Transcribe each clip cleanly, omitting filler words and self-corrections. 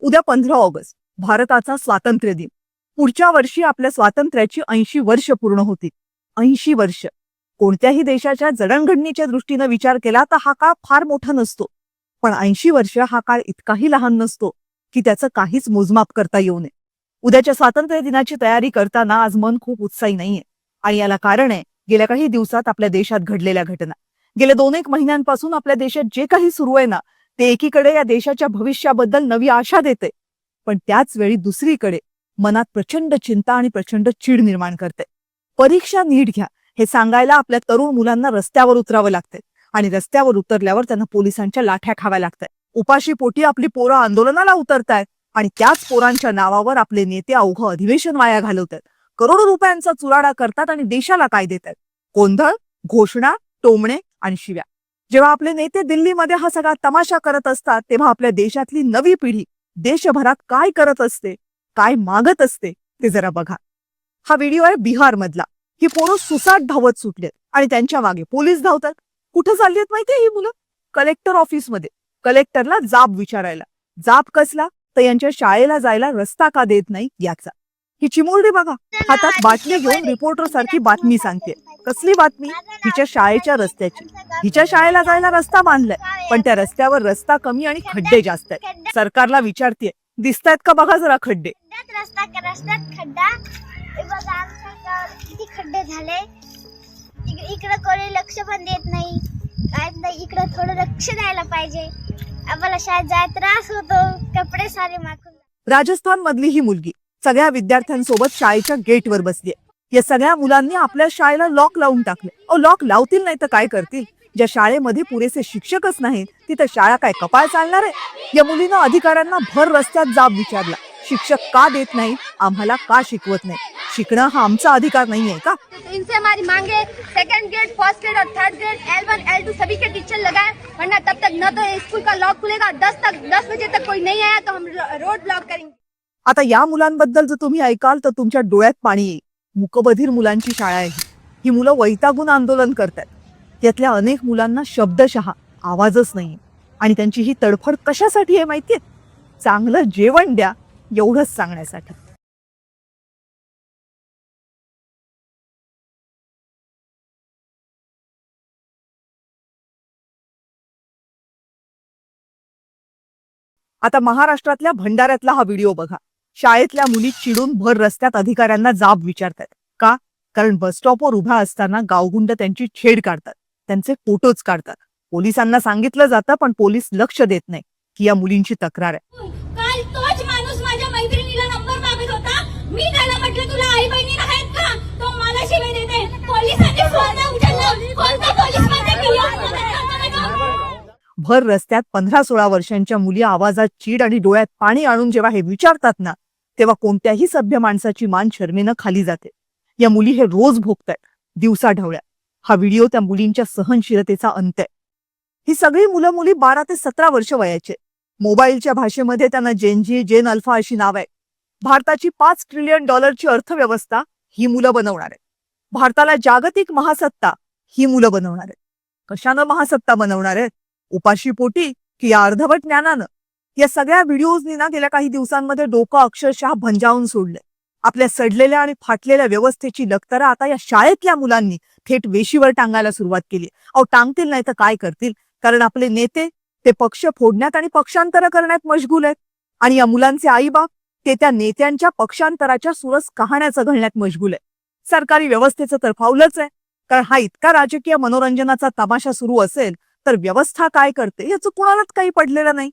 उद्या 15 ऑगस्ट भारताचा स्वातंत्र्य दिन. पुढच्या वर्षी आपल्या स्वातंत्र्याची 80 वर्ष पूर्ण होतील. 80 वर्ष. कोणत्याही देशाच्या जडणघडणीच्या दृष्टीने विचार केला तर हा काळ फार मोठा नसतो. पण 80 वर्ष हा काळ इतकाही लहान नसतो की त्याचं काहीच मोजमाप करता येऊ नये. उद्याच्या स्वातंत्र्य दिनाची तयारी करताना आज मन खूप उत्साही नाहीये. आणि याला कारण आहे गेल्या काही दिवसात आपल्या देशात घडलेल्या घटना. गेल्या 2-1 महिन्यांपासून आपल्या देशात जे काही सुरू आहे ना, ते एकीकडे या देशाच्या भविष्याबद्दल नवी आशा देते, पण त्याच वेळी दुसरीकडे मनात प्रचंड चिंता आणि प्रचंड चीड निर्माण करते. परीक्षा नीट घ्या हे सांगायला आपल्या तरुण मुलांना रस्त्यावर उतरावं लागते आणि रस्त्यावर उतरल्यावर त्यांना पोलिसांच्या लाठ्या खाव्या लागतात. उपाशी पोटी आपली पोरं आंदोलनाला उतरतायत आणि त्याच पोरांच्या नावावर आपले नेते अवघं अधिवेशन वाया घालवतात. करोडो रुपयांचा चुराडा करतात आणि देशाला काय देतात? गोंधळ, घोषणा, टोमणे आणि शिव्या. जेव्हा आपले नेते दिल्लीमध्ये हा सगळा तमाशा करत असतात तेव्हा आपल्या देशातली नवी पिढी देशभरात काय करत असते, काय मागत असते ते जरा बघा. हा व्हिडिओ आहे बिहार मधला. ही पोरं सुसाट धावत सुटलेत आणि त्यांच्या मागे पोलीस धावतात. कुठं चाललीत माहितीये ही मुलं? कलेक्टर ऑफिसमध्ये. कलेक्टरला जाब विचारायला. जाब कसला? तर यांच्या शाळेला जायला रस्ता का देत नाही याचा. ही चिमुरडी बघा, हातात बाटली घेऊन रिपोर्टर सारखी बातमी सांगते. कसली बातमी? हिच्या शाळेच्या रस्त्याची. हिच्या शाळेला जायला रस्ता बांधलाय, पण त्या रस्त्यावर रस्ता कमी आणि खड्डे जास्त आहेत. सरकारला विचारतेय, दिसतायत का बघा जरा खड्डे. रस्त्यात खड्डा किती खड्डे झाले. इकडे कोणी लक्ष पण देत नाही. इकडे थोडं लक्ष द्यायला पाहिजे. आम्हाला शाळेत जायला त्रास होतो. कपडे सारे माखून. राजस्थान मधली ही मुलगी सगळ्या विद्यार्थ्यांसोबत शाळेच्या गेटवर बसलीये. या सगळ्या मुलांनी आपल्या शाळेला लॉक लावून टाकले. लॉक लावतील नाही तर काय करतील? ज्या शाळेमध्ये पुरेसे शिक्षकच नाहीत तिथं शाळा काय कपाळ चालणार आहे? या मुलीनं अधिकाऱ्यांना भर रस्त्यात जाब विचारला. शिक्षक का देत नाही? आम्हाला का शिकवत नाही? शिकणं हा आमचा अधिकार नाहीये का? इनसे हमारी मांगे सेकंड ग्रेड, फर्स्ट ग्रेड और थर्ड ग्रेड L1 L2 सभी के टीचर लगाए, वरना तब तक न तो स्कूल का लॉक खुलेगा, 10 बजे तक कोई नहीं आया तो हम रोड ब्लॉक करेंगे. आता या मुलांबद्दल जर तुम्ही ऐकाल तर तुमच्या डोळ्यात पाणी येईल. मूकबधीर मुलांची शाळा आहे ही मुलं वैतागून आंदोलन करतात. यातल्या अनेक मुलांना शब्दशः आवाजच नाही आणि त्यांची ही तडफड कशासाठी आहे माहितीये? चांगलं जेवण द्या एवढंच सांगण्यासाठी. आता महाराष्ट्रातल्या भंडाऱ्यातला हा व्हिडिओ बघा. शाळेतल्या मुली चिडून भर रस्त्यात अधिकाऱ्यांना जाब विचारतात. का? कारण बस स्टॉपवर उभा असताना गावगुंड त्यांची छेड काढतात, त्यांचे फोटोच काढतात. पोलिसांना सांगितलं जातं पण पोलीस लक्ष देत नाही की या मुलींची तक्रार आहे. काल तोच माणूस माझ्या मैत्रिणीला नंबर मागत होता. मी त्याला म्हटलं तुला आई बहिणी आहेत का? तो मला शिवाय देते. पोलिसांनी फोन उचलला. कोणता पोलीस माझ्या भर रस्त्यात 15-16 वर्षांच्या मुली आवाजात चीड आणि डोळ्यात पाणी आणून जेव्हा हे विचारतात ना, तेव्हा कोणत्याही सभ्य माणसाची मान शर्मेनं खाली जाते. या मुली हे रोज भोगतायत, दिवसा ढवळ्या. हा व्हिडिओ त्या मुलींच्या सहनशीलतेचा अंत आहे. ही सगळी मुलं मुली 12 ते 17 वर्ष वयाचे. मोबाईलच्या भाषेमध्ये त्यांना जेन-जी, जेन अल्फा अशी नाव आहेत. भारताची $5 ट्रिलियन अर्थव्यवस्था ही मुलं बनवणार आहेत. भारताला जागतिक महासत्ता ही मुलं बनवणार आहेत. कशानं महासत्ता बनवणार आहेत? उपाशी पोटी की या अर्धवट ज्ञानानं? या सगळ्या व्हिडिओजनी ना गेल्या काही दिवसांमध्ये डोकं अक्षरशः भंजावून सोडलंय. आपल्या सडलेल्या आणि फाटलेल्या व्यवस्थेची लक्तरा आता या शाळेतल्या मुलांनी थेट वेशीवर टांगायला सुरुवात केली. टांगतील नाही तर काय करतील? कारण आपले नेते ते पक्ष फोडण्यात आणि पक्षांतर करण्यात मशगूल आहेत आणि या मुलांचे आईबाप ते त्या नेत्यांच्या पक्षांतराच्या सुरस कहाण्याचं घालण्यात मशगूल आहे. सरकारी व्यवस्थेचं तर फावलंच आहे. कारण हा इतका राजकीय मनोरंजनाचा तमाशा सुरू असेल तर व्यवस्था काय करते याचं कुणालाच काही पडलेलं नाही.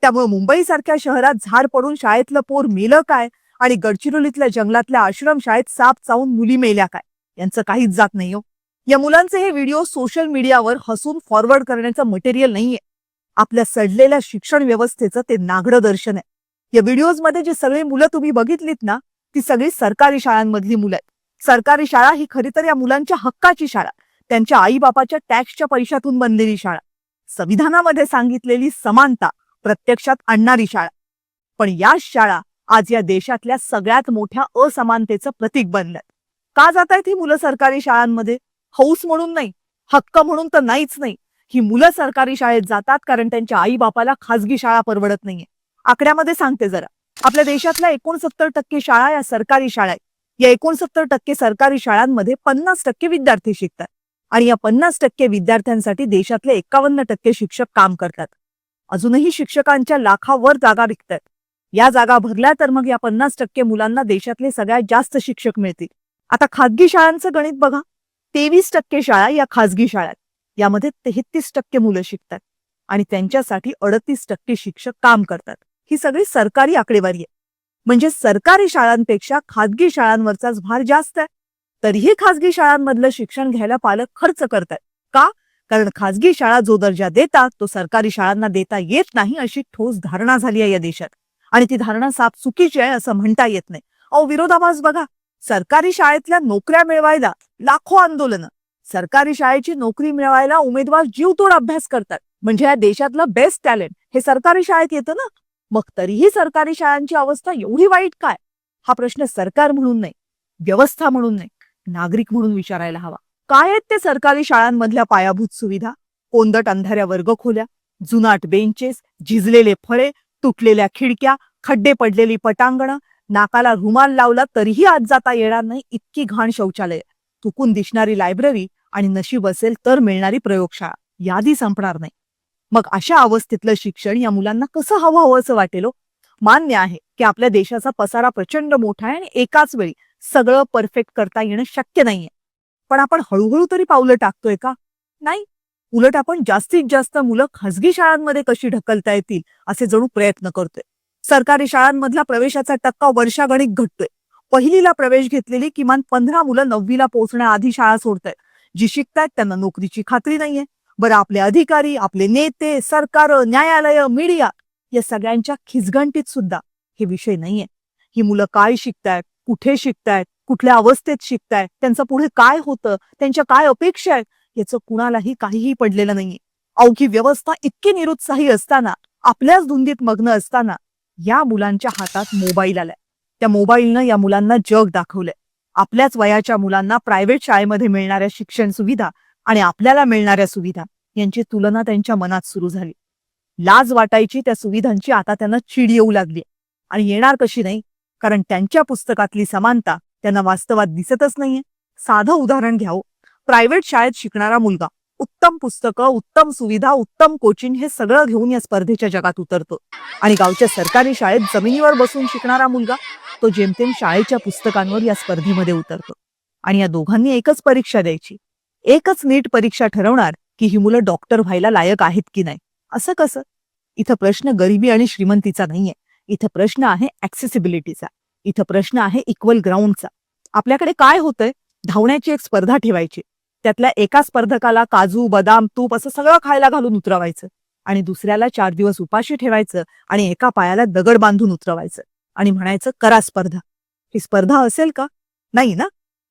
त्यामुळे मुंबईसारख्या शहरात झाड पडून शाळेतलं पोर मेलं काय आणि गडचिरोलीतल्या जंगलातल्या आश्रमशाळेत साप चावून मुली मेल्या काय यांचं काहीच जात नाही हो. या मुलांचे हे व्हिडिओ सोशल मीडियावर हसून फॉरवर्ड करण्याचं मटेरियल नाहीये. आपल्या सडलेल्या शिक्षण व्यवस्थेचं ते नागडं दर्शन आहे. या व्हिडिओजमध्ये जी सगळी मुलं तुम्ही बघितलीत ना, ती सगळी सरकारी शाळांमधली मुलं आहेत. सरकारी शाळा ही खरी तर या मुलांच्या हक्काची शाळा, त्यांच्या आईबापाच्या टॅक्सच्या पैशातून बनलेली शाळा, संविधानामध्ये सांगितलेली समानता प्रत्यक्षात आणणारी शाळा. पण याच शाळा आज या देशातल्या सगळ्यात मोठ्या असमानतेचं प्रतीक बनल्यात. का जात आहेत ही मुलं सरकारी शाळांमध्ये? हौस म्हणून नाही, हक्क म्हणून तर नाहीच नाही. ही मुलं सरकारी शाळेत जातात कारण त्यांच्या आई बापाला खासगी शाळा परवडत नाहीये. आकड्यामध्ये सांगते जरा. आपल्या देशातल्या 69% शाळा या सरकारी शाळा आहेत. या 69% सरकारी शाळांमध्ये 50% विद्यार्थी शिकतात आणि या 50% विद्यार्थ्यांसाठी देशातले 51% शिक्षक काम करतात. अजूनही शिक्षकांच्या लाखावर जागा रिक्त आहेत. या जागा भरल्या तर मग या 50% मुलांना देशातले सगळ्यात जास्त शिक्षक मिळतील. आता खाजगी शाळांचं गणित बघा. 23% शाळा या खाजगी शाळा आहेत. यामध्ये 33% मुलं शिकतात आणि त्यांच्यासाठी 38% शिक्षक काम करतात. ही सगळी सरकारी आकडेवारी आहे. म्हणजे सरकारी शाळांपेक्षा खाजगी शाळांवरचाच भार जास्त आहे. तरीही खाजगी शाळांमधलं शिक्षण घ्यायला पालक खर्च करतात. का? कारण खाजगी शाळा जो दर्जा देतात तो सरकारी शाळांना देता येत नाही अशी ठोस धारणा झाली आहे या देशात. आणि ती धारणा साफ चुकीची आहे असं म्हणता येत नाही. विरोधाभास बघा. सरकारी शाळेतल्या नोकऱ्या मिळवायला लाखो आंदोलनं. सरकारी शाळेची नोकरी मिळवायला उमेदवार जीवतोड अभ्यास करतात. म्हणजे या देशातलं बेस्ट टॅलेंट हे सरकारी शाळेत येतं ना. मग तरीही सरकारी शाळांची अवस्था एवढी वाईट काय? हा प्रश्न सरकार म्हणून नाही, व्यवस्था म्हणून नाही, नागरिक म्हणून विचारायला हवा. काय आहेत ते सरकारी शाळांमधल्या पायाभूत सुविधा? कोंदट अंधाऱ्या वर्गखोल्या, जुनाट बेंचेस, झिजलेले फळे, तुटलेल्या खिडक्या, खड्डे पडलेली पटांगणं, नाकाला रुमाल लावला तरीही आत जाता येणार नाही इतकी घाण शौचालय, चुकून दिसणारी लायब्ररी आणि नशीब असेल तर मिळणारी प्रयोगशाळा. यादी संपणार नाही. मग अशा अवस्थेतलं शिक्षण या मुलांना कसं हवं असं वाटेल? मान्य आहे की आपल्या देशाचा पसारा प्रचंड मोठा आहे आणि एकाच वेळी सगळं परफेक्ट करता येणं शक्य नाहीये. पण आपण हळूहळू तरी पावलं टाकतोय का? नाही. उलट आपण जास्तीत जास्त मुलं खाजगी शाळांमध्ये कशी ढकलता येतील असे जणू प्रयत्न करतोय. सरकारी शाळांमधला प्रवेशाचा टक्का वर्षागणिक घटतोय. पहिलीला प्रवेश घेतलेली किमान 15 मुलं 9वीला पोहोचण्याआधी शाळा सोडतायत. जी शिकतायत त्यांना नोकरीची खात्री नाहीये. बरं, आपले अधिकारी, आपले नेते, सरकार, न्यायालय, मीडिया या सगळ्यांच्या खिचगणतीत सुद्धा हे विषय नाहीये. ही मुलं काय शिकतायत, कुठे शिकतायत, कुठल्या अवस्थेत शिकतायत, त्यांचं पुढे काय होतं, त्यांच्या काय अपेक्षा आहेत याचं कुणालाही काहीही पडलेलं नाहीये. अवघी व्यवस्था इतकी निरुत्साही असताना, आपल्याच धुंदीत मग्न असताना या मुलांच्या हातात मोबाईल आलाय. त्या मोबाईलनं या मुलांना जग दाखवलंय. आपल्याच वयाच्या मुलांना प्रायव्हेट शाळेमध्ये मिळणाऱ्या शिक्षण सुविधा आणि आपल्याला मिळणाऱ्या सुविधा यांची तुलना त्यांच्या मनात सुरू झाली. लाज वाटायची त्या सुविधांची आता त्यांना चीड येऊ लागली. आणि येणार कशी नाही? कारण त्यांच्या पुस्तकातली समानता त्यांना वास्तवात दिसतच नाहीये. साधं उदाहरण घ्यावं. प्रायव्हेट शाळेत शिकणारा मुलगा उत्तम पुस्तकं, उत्तम सुविधा, उत्तम कोचिंग हे सगळं घेऊन या स्पर्धेच्या जगात उतरतो. आणि गावच्या सरकारी शाळेत जमिनीवर बसून शिकणारा मुलगा तो जेमतेम शाळेच्या पुस्तकांवर या स्पर्धेमध्ये उतरतो. आणि या दोघांनी एकच परीक्षा द्यायची. एकच नीट परीक्षा ठरवणार की ही मुलं डॉक्टर व्हायला लायक आहेत की नाही. असं कसं? इथं प्रश्न गरिबी आणि श्रीमंतीचा नाहीये. इथं प्रश्न आहे ऍक्सेसिबिलिटीचा. इथं प्रश्न आहे इक्वल ग्राउंडचा. आपल्याकडे काय होतंय? धावण्याची एक स्पर्धा ठेवायची. त्यातल्या एका स्पर्धकाला काजू, बदाम, तूप असं सगळं खायला घालून उतरवायचं आणि दुसऱ्याला 4 दिवस उपाशी ठेवायचं आणि एका पायाला दगड बांधून उतरवायचं आणि म्हणायचं करा स्पर्धा. ही स्पर्धा असेल का? नाही ना.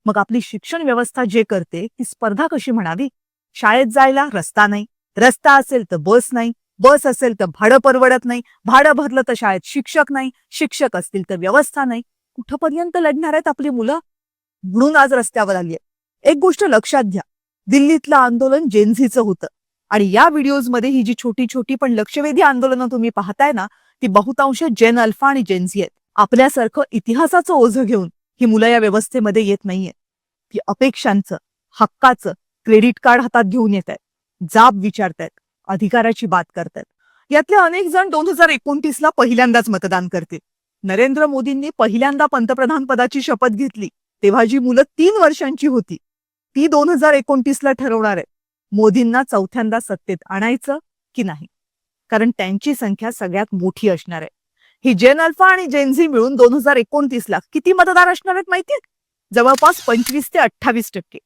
मग आपली शिक्षण व्यवस्था जे करते ती स्पर्धा कशी म्हणावी? शाळेत जायला रस्ता नाही, रस्ता असेल तर बस नाही, बस असेल तर भाडं परवडत नाही, भाडं भरलं तर शाळेत शिक्षक नाही, शिक्षक असतील तर व्यवस्था नाही. कुठपर्यंत लढणार आहेत आपली मुलं? म्हणून आज रस्त्यावर आली आहे. एक गोष्ट लक्षात घ्या. दिल्लीतलं आंदोलन जेनझीचं होतं आणि या व्हिडिओजमध्ये ही जी छोटी छोटी पण लक्षवेधी आंदोलनं तुम्ही पाहताय ना ती बहुतांश जेन अल्फा आणि जेनझी आहेत. आपल्यासारखं इतिहासाचं ओझं घेऊन ही मुलं या व्यवस्थेमध्ये येत नाहीये. ती अपेक्षांचं, हक्काचं क्रेडिट कार्ड हातात घेऊन येत आहेत, जाब विचारतायत, अधिकाराची बात करतायत. यातले अनेक जण 2029ला पहिल्यांदाच मतदान करतील. नरेंद्र मोदींनी पहिल्यांदा पंतप्रधान पदाची शपथ घेतली तेव्हा जी मुलं 3 वर्षांची होती ती 2029ला ठरवणार आहे मोदींना चौथ्यांदा सत्तेत आणायचं की नाही. कारण त्यांची संख्या सगळ्यात मोठी असणार आहे. ही जेन अल्फा आणि जेनझी मिळून 2029ला किती मतदार असणार आहेत माहितीये? जवळपास 25 ते 28%.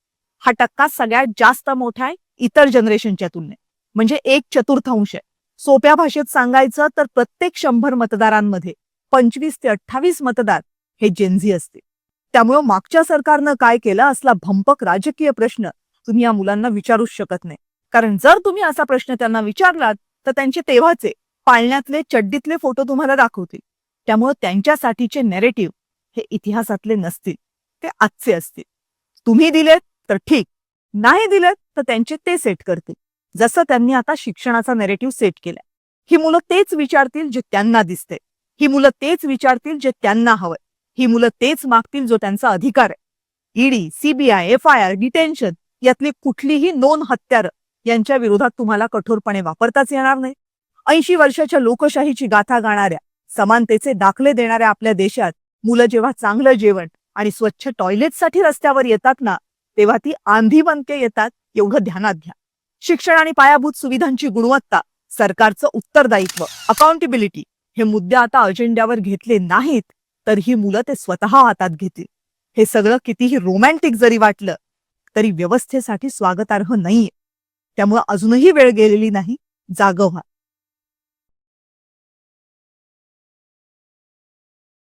हा टक्का सगळ्यात जास्त मोठा आहे इतर जनरेशनच्या तुलनेत. म्हणजे 1/4 आहे. सोप्या भाषेत सांगायचं तर प्रत्येक 100 मतदारांमध्ये 25 ते 28 मतदार हे जेनझी असते. त्यामुळे मागच्या सरकारनं काय केलं असला भंपक राजकीय प्रश्न तुम्ही या मुलांना विचारूच शकत नाही. कारण जर तुम्ही असा प्रश्न त्यांना विचारलात तर त्यांचे तेव्हाचे पाळण्यातले चड्डीतले फोटो तुम्हाला दाखवतील. त्यामुळे त्यांच्यासाठीचे नॅरेटिव्ह हे इतिहासातले नसतील, ते आजचे असतील. तुम्ही दिलेत तर ठीक, नाही दिलेत तर त्यांचे ते सेट करतील. जसं त्यांनी आता शिक्षणाचा नॅरेटिव्ह सेट केलाय. ही मुलं तेच विचारतील जे त्यांना दिसते. ही मुलं तेच विचारतील जे त्यांना हवंय. ही मुलं तेच मागतील जो त्यांचा अधिकार आहे. ईडी, सीबीआय, FIR, डिटेन्शन यातली कुठलीही नोंद हत्यारं यांच्या विरोधात तुम्हाला कठोरपणे वापरताच येणार नाही. 80 वर्षाच्या लोकशाहीची गाथा गाणाऱ्या, समानतेचे दाखले देणाऱ्या आपल्या देशात मुलं जेव्हा चांगलं जेवण आणि स्वच्छ टॉयलेटसाठी रस्त्यावर येतात ना, तेव्हा ती आंधी बनके येतात, एवढं ध्यानात घ्या. शिक्षण आणि पायाभूत सुविधांची गुणवत्ता, सरकारचं उत्तरदायित्व, अकाउंटेबिलिटी हे मुद्दे आता अजेंड्यावर घेतले नाहीत तर ही मुलं ते स्वतः हातात घेतील. हे सगळं कितीही रोमॅन्टिक जरी वाटलं तरी व्यवस्थेसाठी स्वागतार्ह नाहीये. त्यामुळे अजूनही वेळ गेलेली नाही, जागं व्हा.